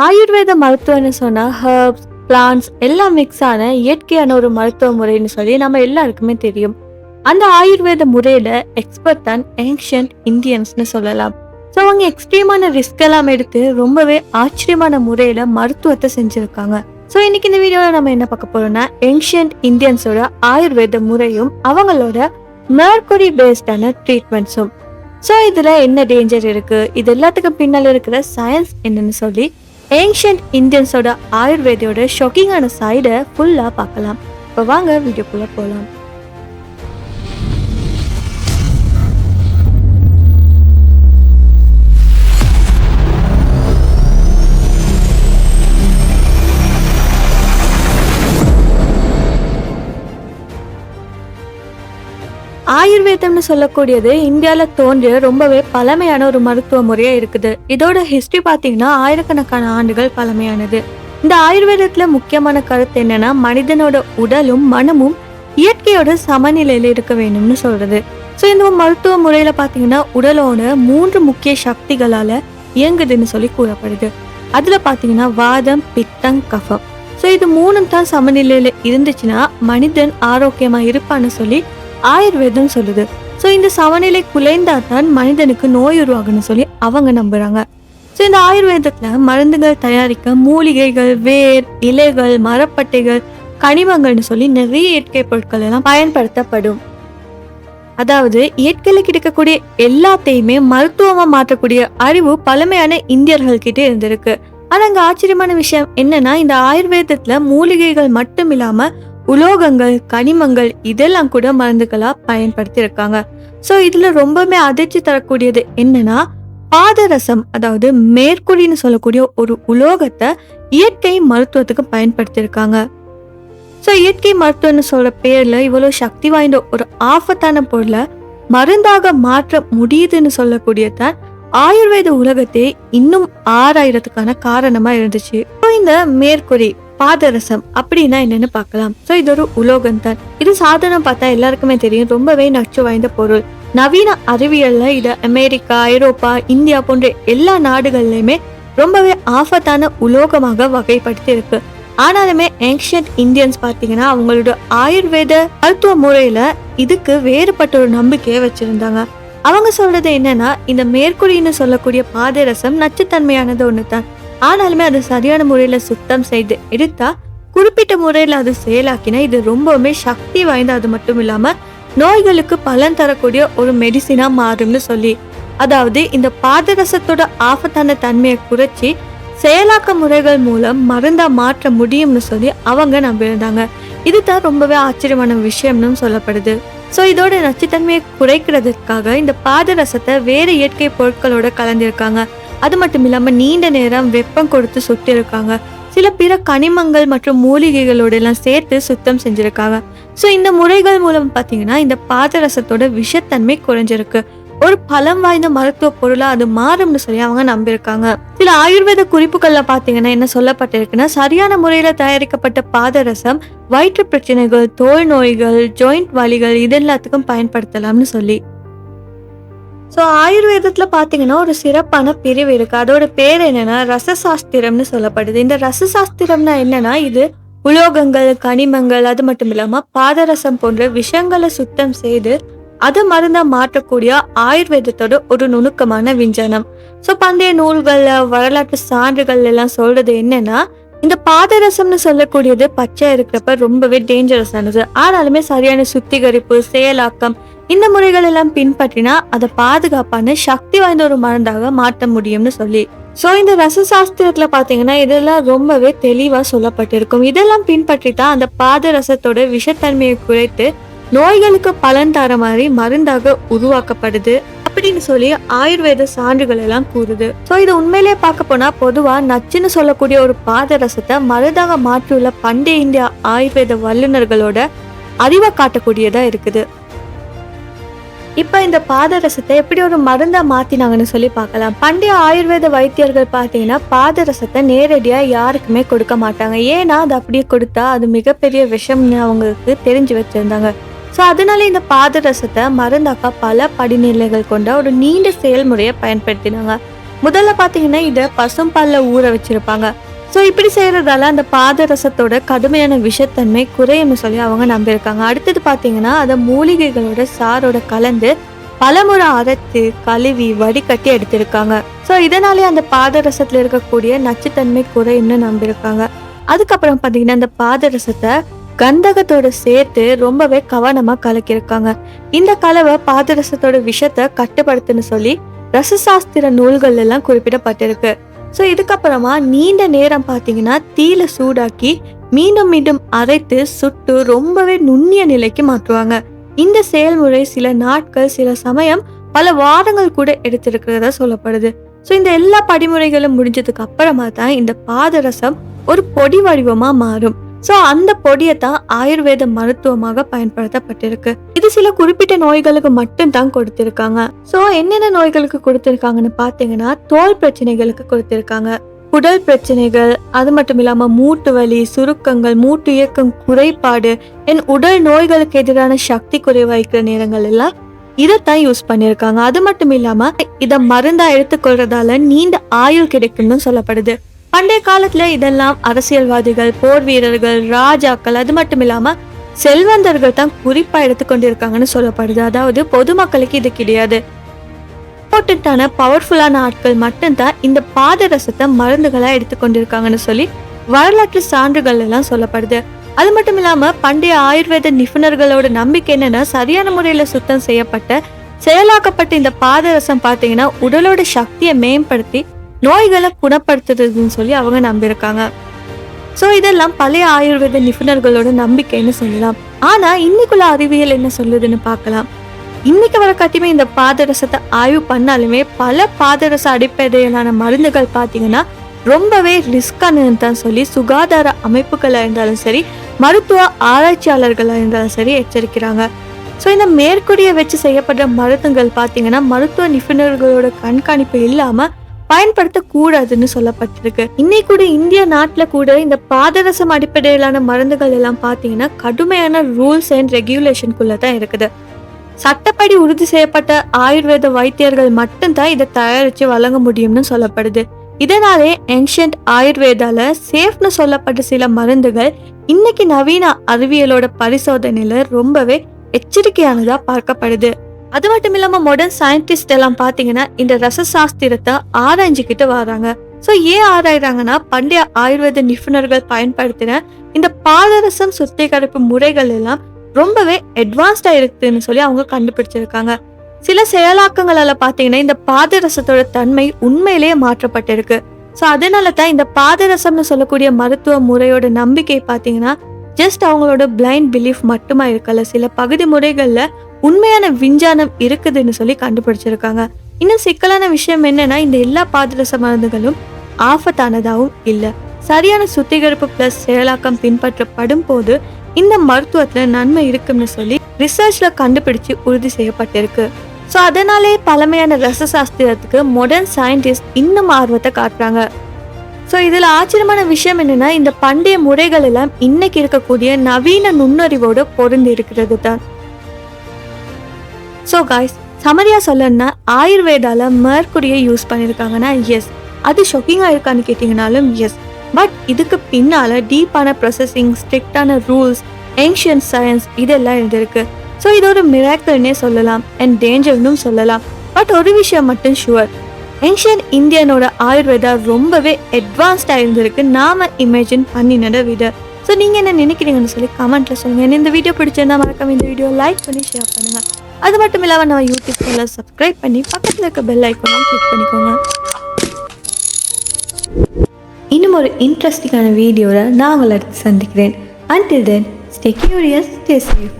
ஆயுர்வேத மருத்துவம்னு சொன்னா herbs, plants எல்லாம் mix ஆன இயற்கையான ஒரு மருத்துவ முறைன்னு சொல்லி நம்ம எல்லாருக்குமே தெரியும். அந்த ஆயுர்வேத முறையில எக்ஸ்பர்ட் தான் ஏன்ஷியன்ட் இந்தியன்ஸ்னு சொல்லலாம். ஸோ அவங்க எக்ஸ்ட்ரீமான ரிஸ்க் எல்லாம் எடுத்து ரொம்பவே ஆச்சரியமான முறையில மருத்துவத்தை செஞ்சிருக்காங்க. ஸோ இன்னைக்கு இந்த வீடியோவில் நம்ம என்ன பார்க்க போறோம்னா ஏன்ஷியன்ட் இந்தியன்ஸோட ஆயுர்வேத முறையும் அவங்களோட மெர்குரி பேஸ்டான ட்ரீட்மெண்ட்ஸும். ஸோ இதுல என்ன டேஞ்சர் இருக்கு, இது எல்லாத்துக்கும் பின்னால் இருக்கிற சயின்ஸ் என்னன்னு சொல்லி ஏன்ஷியன்ட் இந்தியன்ஸோட ஆயுர்வேதோட ஷாக்கிங்கான சைடை ஃபுல்லா பார்க்கலாம். இப்போ வாங்க வீடியோக்குள்ள போகலாம். ஆயுர்வேதம்னு சொல்லக்கூடியது இந்தியாவில் தோன்றிய ரொம்பவே பழமையான ஒரு மருத்துவ முறையா இருக்குது. இதோட ஹிஸ்டரி பார்த்தீங்கன்னா ஆயிரக்கணக்கான ஆண்டுகள் பழமையானது. இந்த ஆயுர்வேதத்துல முக்கியமான கருத்து என்னன்னா, மனிதனோட உடலும் மனமும் இயற்கையோட சமநிலையில இருக்க வேணும்னு சொல்றது. ஸோ இந்த மருத்துவ முறையில பார்த்தீங்கன்னா உடலோட 3 முக்கிய சக்திகளால இயங்குதுன்னு சொல்லி கூறப்படுது. அதுல பார்த்தீங்கன்னா வாதம், பித்தம், கஃபம். ஸோ இது 3 தான் சமநிலையில இருந்துச்சுன்னா மனிதன் ஆரோக்கியமா இருப்பான்னு சொல்லி ஆயுர்வேதம் சொல்லுது. ஸோ இந்த சமநிலை குலைந்தா தான் மனிதனுக்கு நோய் உருவாகுன்னு சொல்லி அவங்க நம்புறாங்க. ஸோ இந்த ஆயுர்வேதத்துல மருந்துகள் தயாரிக்க மூலிகைகள், வேர், இலைகள், மரப்பட்டைகள், கனிமங்கள்னு சொல்லி நிறைய இயற்கை பொருட்கள் எல்லாம் பயன்படுத்தப்படும். அதாவது இயற்கையில கிடைக்கக்கூடிய எல்லாத்தையுமே மருத்துவமா மாற்றக்கூடிய அறிவு பழமையான இந்தியர்கள் கிட்ட இருந்திருக்கு. ஆனா அங்க ஆச்சரியமான விஷயம் என்னன்னா, இந்த ஆயுர்வேதத்துல மூலிகைகள் மட்டும் இல்லாம உலோகங்கள், கனிமங்கள் இதெல்லாம் கூட மருந்துகளா பயன்படுத்தி இருக்காங்க. ஸோ இதுல ரொம்பவுமே அதிர்ச்சி தரக்கூடியது என்னன்னா, பாதரசம் அதாவது மேற்குறின்னு சொல்லக்கூடிய ஒரு உலோகத்தை இயற்கை மருத்துவத்துக்கு பயன்படுத்தி இருக்காங்க. ஸோ இயற்கை மருத்துவம்னு சொல்ற பேர்ல இவ்வளவு சக்தி வாய்ந்த ஒரு ஆபத்தான பொருளை மருந்தாக மாற்ற முடியுதுன்னு சொல்லக்கூடியதான் ஆயுர்வேத உலகத்தை இன்னும் ஆராயறதுக்கான காரணமா இருந்துச்சு. இந்த மேற்குறி பாதரசம் அப்படின்னா என்னன்னு பார்க்கலாம். ஸோ இது ஒரு உலோகம் தான். இது சாதாரணம் பார்த்தா எல்லாருக்குமே தெரியும், ரொம்பவே நச்சு வாய்ந்த பொருள். நவீன அறிவியல்ல இது அமெரிக்கா, ஐரோப்பா, இந்தியா போன்ற எல்லா நாடுகள்லயுமே ரொம்பவே ஆபத்தான உலோகமாக வகைப்படுத்தி இருக்கு. ஆனாலுமே ஏன்ஷியன்ட் இந்தியன்ஸ் பார்த்தீங்கன்னா அவங்களோட ஆயுர்வேத மருத்துவ முறையில இதுக்கு வேறுபட்ட ஒரு நம்பிக்கையை வச்சிருந்தாங்க. அவங்க சொல்றது என்னன்னா, இந்த மேற்குறின்னு சொல்லக்கூடிய பாதரசம் நச்சுத்தன்மையானது ஒன்று தான். ஆனாலுமே அது சரியான முறையில சுத்தம் செய்து எடுத்தா, குறிப்பிட்ட முறையில அது செயலாக்கினா இது ரொம்பவுமே சக்தி வாய்ந்த, அது மட்டும் இல்லாம நோய்களுக்கு பலன் தரக்கூடிய ஒரு மெடிசினா மாறும்னு சொல்லி, அதாவது இந்த பாதரசத்தோட ஆபத்தான தன்மையை குறைச்சி செயலாக்க முறைகள் மூலம் மருந்தா மாற்ற முடியும்னு சொல்லி அவங்க நம்பியிருந்தாங்க. இதுதான் ரொம்பவே ஆச்சரியமான விஷயம்னு சொல்லப்படுது. ஸோ இதோட நச்சுத்தன்மையை குறைக்கிறதுக்காக இந்த பாதரசத்தை வேற இயற்கை பொருட்களோட கலந்திருக்காங்க. அது மட்டும் இல்லாம நீண்ட நேரம் வெப்பம் கொடுத்து சுட்டு இருக்காங்க. சில பிற கனிமங்கள் மற்றும் மூலிகைகளோட எல்லாம் சேர்த்து சுத்தம் செஞ்சிருக்காங்க. ஸோ இந்த முறைகள் மூலம் பார்த்தீங்கன்னா இந்த பாதரசத்தோட விஷத்தன்மை குறைஞ்சிருக்கு. ஒரு பலம் வாய்ந்த மருத்துவ பொருளா அது மாறும்னு சொல்லி அவங்க நம்பியிருக்காங்க. சில ஆயுர்வேத குறிப்புகள்ல பாத்தீங்கன்னா என்ன சொல்லப்பட்டிருக்குன்னா, சரியான முறையில தயாரிக்கப்பட்ட பாதரசம் வயிற்று பிரச்சனைகள், தோல் நோய்கள், ஜாயிண்ட் வலிகள் இது எல்லாத்துக்கும் பயன்படுத்தலாம்னு சொல்லி. ஸோ ஆயுர்வேதத்துல பாத்தீங்கன்னா ஒரு சிறப்பான பிரிவு இருக்கு. அதோட பேர் என்னன்னா ரசசாஸ்திரம்னு சொல்லப்படுது. இந்த ரசசாஸ்திரம்னா என்னன்னா, இது உலோகங்கள், கனிமங்கள் அது மட்டும் இல்லாம பாதரசம் போன்ற விஷங்களை சுத்தம் செய்து அதை மருந்தா மாற்றக்கூடிய ஆயுர்வேதத்தோட ஒரு நுணுக்கமான விஞ்ஞானம். ஸோ பண்டைய நூல்கள்ல, வரலாற்று சான்றுகள் எல்லாம் சொல்றது என்னன்னா, இந்த பாதரசம்னு சொல்லக்கூடியது பச்சை இருக்கிறப்ப ரொம்பவே டேஞ்சரஸ் ஆனது. ஆனாலுமே சரியான சுத்திகரிப்பு, செயலாக்கம் இந்த முறைகள் எல்லாம் பின்பற்றினா அதை பாதுகாப்பான சக்தி வாய்ந்த ஒரு மருந்தாக மாற்ற முடியும்னு சொல்லி. ஸோ இந்த ரசசாஸ்திரத்துல பாத்தீங்கன்னா இதெல்லாம் ரொம்பவே தெளிவா சொல்லப்பட்டிருக்கும். இதெல்லாம் பின்பற்றி தான் அந்த பாதரசத்தோட விஷத்தன்மையை குறைத்து நோய்களுக்கு பலன் தர மாதிரி மருந்தாக உருவாக்கப்படுது அப்படின்னு சொல்லி ஆயுர்வேத சான்றுகள் எல்லாம் கூறுது. ஸோ இது உண்மையிலேயே பார்க்க போனா பொதுவா நச்சுன்னு சொல்லக்கூடிய ஒரு பாதரசத்தை மருந்தாக மாற்றியுள்ள பண்டைய இந்திய ஆயுர்வேத வல்லுநர்களோட அறிவை காட்டக்கூடியதா இருக்குது. இப்ப இந்த பாதரசத்தை எப்படி ஒரு மருந்தா மாத்தினாங்கன்னு சொல்லி பார்க்கலாம். பண்டைய ஆயுர்வேத வைத்தியர்கள் பார்த்தீங்கன்னா பாதரசத்தை நேரடியா யாருக்குமே கொடுக்க மாட்டாங்க. ஏன்னா அது அப்படியே கொடுத்தா அது மிகப்பெரிய விஷம்னு அவங்களுக்கு தெரிஞ்சு வச்சிருந்தாங்க. ஸோ அதனால இந்த பாதரசத்தை மருந்தாக்கா பல படிநிலைகள் கொண்ட ஒரு நீண்ட செயல்முறையை பயன்படுத்தினாங்க. முதல்ல பாத்தீங்கன்னா இத பசும்பால்ல ஊற வச்சிருப்பாங்க. ஸோ இப்படி செய்யறதால அந்த பாதரசத்தோட கடுமையான விஷத்தன்மை குறையும்னு சொல்லி அவங்க நம்பியிருக்காங்க. அடுத்தது பாத்தீங்கன்னா அதை மூலிகைகளோட சாரோட கலந்து பலமுறை அரைத்து கழுவி வடிகட்டி எடுத்திருக்காங்க. ஸோ இதனாலே அந்த பாதரசத்துல இருக்கக்கூடிய நச்சுத்தன்மை குறையும்னு நம்பியிருக்காங்க. அதுக்கப்புறம் பாத்தீங்கன்னா இந்த பாதரசத்தை கந்தகத்தோட சேர்த்து ரொம்பவே கவனமா கலக்கியிருக்காங்க. இந்த கலவை பாதரசத்தோட விஷத்தை கட்டுப்படுத்துன்னு சொல்லி ரசசாஸ்திர நூல்கள் எல்லாம் குறிப்பிடப்பட்டிருக்கு. ஸோ இதுக்கப்புறமா நீண்ட நேரம் பார்த்தீங்கன்னா தீல சூடாக்கி மீண்டும் மீண்டும் அரைத்து சுட்டு ரொம்பவே நுண்ணிய நிலைக்கு மாற்றுவாங்க. இந்த செயல்முறை சில நாட்கள், சில சமயம் பல வாரங்கள் கூட எடுத்திருக்கிறதா சொல்லப்படுது. ஸோ இந்த எல்லா படிமுறைகளும் முடிஞ்சதுக்கு அப்புறமா தான் இந்த பாதரசம் ஒரு பொடி வடிவமா மாறும். ஸோ அந்த பொடியை தான் ஆயுர்வேத மருத்துவமாக பயன்படுத்தப்பட்டிருக்கு. இது சில குறிப்பிட்ட நோய்களுக்கு மட்டும் தான் கொடுத்திருக்காங்க. ஸோ என்னென்ன நோய்களுக்கு கொடுத்திருக்காங்கன்னு பார்த்தீங்கன்னா தோல் பிரச்சனைகளுக்கு கொடுத்திருக்காங்க, குடல் பிரச்சனைகள், அது மட்டும் இல்லாம மூட்டு வலி, சுருக்கங்கள், மூட்டு இயக்கம் குறைபாடு, உடல் நோய்களுக்கு எதிரான சக்தி குறைவாய்க்கிற நேரங்கள் எல்லாம் இதைத்தான் யூஸ் பண்ணியிருக்காங்க. அது மட்டும் இல்லாம இதை மருந்தா எடுத்துக்கொள்றதால நீண்ட ஆயுள் கிடைக்கும்னு சொல்லப்படுது. பண்டைய காலத்துல இதெல்லாம் அரசியல்வாதிகள், போர் வீரர்கள், ராஜாக்கள், அது மட்டும் இல்லாம செல்வந்தர்கள் தான் குறிப்பா எடுத்துக்கொண்டிருக்காங்கன்னு சொல்லப்படுது. அதாவது பொதுமக்களுக்கு இது கிடையாது. இம்பார்ட்டன்டான பவர்ஃபுல்லான ஆட்கள் மட்டும்தான் இந்த பாதரசத்தை மருந்துகளா எடுத்துக்கொண்டிருக்காங்கன்னு சொல்லி வரலாற்று சான்றுகள் எல்லாம் சொல்லப்படுது. அது மட்டும் இல்லாம பண்டைய ஆயுர்வேத நிபுணர்களோட நம்பிக்கை என்னன்னா சரியான முறையில சுத்தம் செய்யப்பட்ட செயலாக்கப்பட்ட இந்த பாதரசம் பாத்தீங்கன்னா உடலோட சக்தியை மேம்படுத்தி நோய்களை குணப்படுத்துறதுன்னு சொல்லி அவங்க நம்பியிருக்காங்க. ஸோ இதெல்லாம் பழைய ஆயுர்வேத நிபுணர்களோட நம்பிக்கைன்னு சொல்லலாம். ஆனா இன்னைக்குள்ள அறிவியல் என்ன சொல்லுதுன்னு பார்க்கலாம். இன்னைக்கு வர கட்டியுமே இந்த பாதரசத்தை ஆய்வு பண்ணாலுமே பல பாதரச அடிப்படையிலான மருந்துகள் பார்த்தீங்கன்னா ரொம்பவே ரிஸ்கானு தான் சொல்லி சுகாதார அமைப்புகளா இருந்தாலும் சரி, மருத்துவ ஆராய்ச்சியாளர்களா இருந்தாலும் சரி எச்சரிக்கிறாங்க. ஸோ இந்த மேற்கூடிய வச்சு செய்யப்படுற மருந்துகள் பார்த்தீங்கன்னா மருத்துவ நிபுணர்களோட கண்காணிப்பு இல்லாம பயன்படுத்தக்கூடாதுன்னு சொல்லப்பட்டிருக்கு. இன்னைக்கு கூட இந்திய நாட்டுல கூட இந்த பாதரசம் அடிப்படையிலான மருந்துகள் எல்லாம் பாத்தீங்கன்னா கடுமையான ரூல்ஸ் அண்ட் ரெகுலேஷனுக்குள்ள தான் இருக்குது. சட்டப்படி உறுதி செய்யப்பட்ட ஆயுர்வேத வைத்தியர்கள் மட்டும்தான் இதை தயாரிச்சு வழங்க முடியும்னு சொல்லப்படுது. இதனாலே ஏன்ஷியன்ட் ஆயுர்வேதால சேஃப்னு சொல்லப்பட்ட சில மருந்துகள் இன்னைக்கு நவீன அறிவியலோட பரிசோதனையில ரொம்பவே எச்சரிக்கையானதா பார்க்கப்படுது. அது மட்டும் இல்லாம மாடர்ன் சயின்டிஸ்ட் எல்லாம் பாத்தீங்கன்னா இந்த ரசசாஸ்திரத்தை ஆராய்ஞ்சுக்கிட்டு வராங்க. ஸோ ஏன் ஆராய்றாங்கன்னா பண்டைய ஆயுர்வேத நிபுணர்கள் பயன்படுத்தின இந்த பாதரசம் சுத்திகரிப்பு முறைகள் எல்லாம் ரொம்பவே அட்வான்ஸ்டா இருக்குன்னு சொல்லி அவங்க கண்டுபிடிச்சிருக்காங்க. சில செயலாக்கங்களால பாத்தீங்கன்னா இந்த பாதரசத்தோட தன்மை உண்மையிலேயே மாற்றப்பட்டிருக்கு. ஸோ அதனால தான் இந்த பாதரசம்னு சொல்லக்கூடிய மருத்துவ முறையோட நம்பிக்கை பாத்தீங்கன்னா ஜஸ்ட் அவங்களோட பிளைண்ட் பிலீஃப் மட்டுமா இருக்கல, சில பகுதி முறைகள்ல உண்மையான விஞ்ஞானம் இருக்குதுன்னு சொல்லி கண்டுபிடிச்சிருக்காங்க. இன்னும் சிக்கலான விஷயம் என்னன்னா இந்த எல்லா பாதரச மருந்துகளும் ஆபத்தானதாகவும் இல்லை. சரியான சுத்திகரிப்பு பிளஸ் செயலாக்கம் பின்பற்றப்படும் போது இந்த மருத்துவத்துல நன்மை இருக்குன்னு சொல்லி ரிசர்ச்ல கண்டுபிடிச்சு உறுதி செய்யப்பட்டிருக்கு. ஸோ அதனாலே பழமையான ரசசாஸ்திரத்துக்கு மாடர்ன் சயின்டிஸ்ட் இன்னும் ஆர்வத்தை காட்டுறாங்க. ஸோ இதுல ஆச்சரியமான விஷயம் என்னன்னா இந்த பண்டைய முறைகள் எல்லாம் இன்னைக்கு இருக்கக்கூடிய நவீன நுண்ணறிவோடு பொருந்தி இருக்கிறது தான். ஸோ காய்ஸ், சமரியா சொல்லணும்னா ஆயுர்வேதால மெர்க்குரியை யூஸ் பண்ணியிருக்காங்கன்னா எஸ், அது ஷாக்கிங்காக இருக்கான்னு கேட்டிங்கனாலும் எஸ். பட் இதுக்கு பின்னால டீப்பான ப்ரொசஸிங், ஸ்ட்ரிக்டான ரூல்ஸ், ஏன்ஷியன்ட் சயின்ஸ் இதெல்லாம் இருந்திருக்கு. ஸோ இது ஒரு மிராக்கிள்னே சொல்லலாம் அண்ட் டேஞ்சர்னும் சொல்லலாம். பட் ஒரு விஷயம் மட்டும் ஷுவர், ஏன்ஷியன் இந்தியனோட ஆயுர்வேதா ரொம்பவே அட்வான்ஸ்டாக இருந்திருக்கு நாம இமேஜின் பண்ணினத விட. ஸோ நீங்கள் என்ன நினைக்கிறீங்கன்னு சொல்லி கமெண்ட்ல சொல்லுங்கள். இந்த வீடியோ பிடிச்சிருந்தா மறக்காம இந்த வீடியோ லைக் பண்ணி ஷேர் பண்ணுங்க. அது மட்டும் இல்லாமல் நம்ம யூடியூப் சேனலை சப்ஸ்கிரைப் பண்ணி பக்கத்தில் இருக்க பெல் ஐக்கானை கிளிக் பண்ணிக்கோங்க. இன்னும் ஒரு இன்ட்ரெஸ்டிங்கான வீடியோவில் நான் உங்களை அடுத்து சந்திக்கிறேன். Until then, stay curious, stay safe.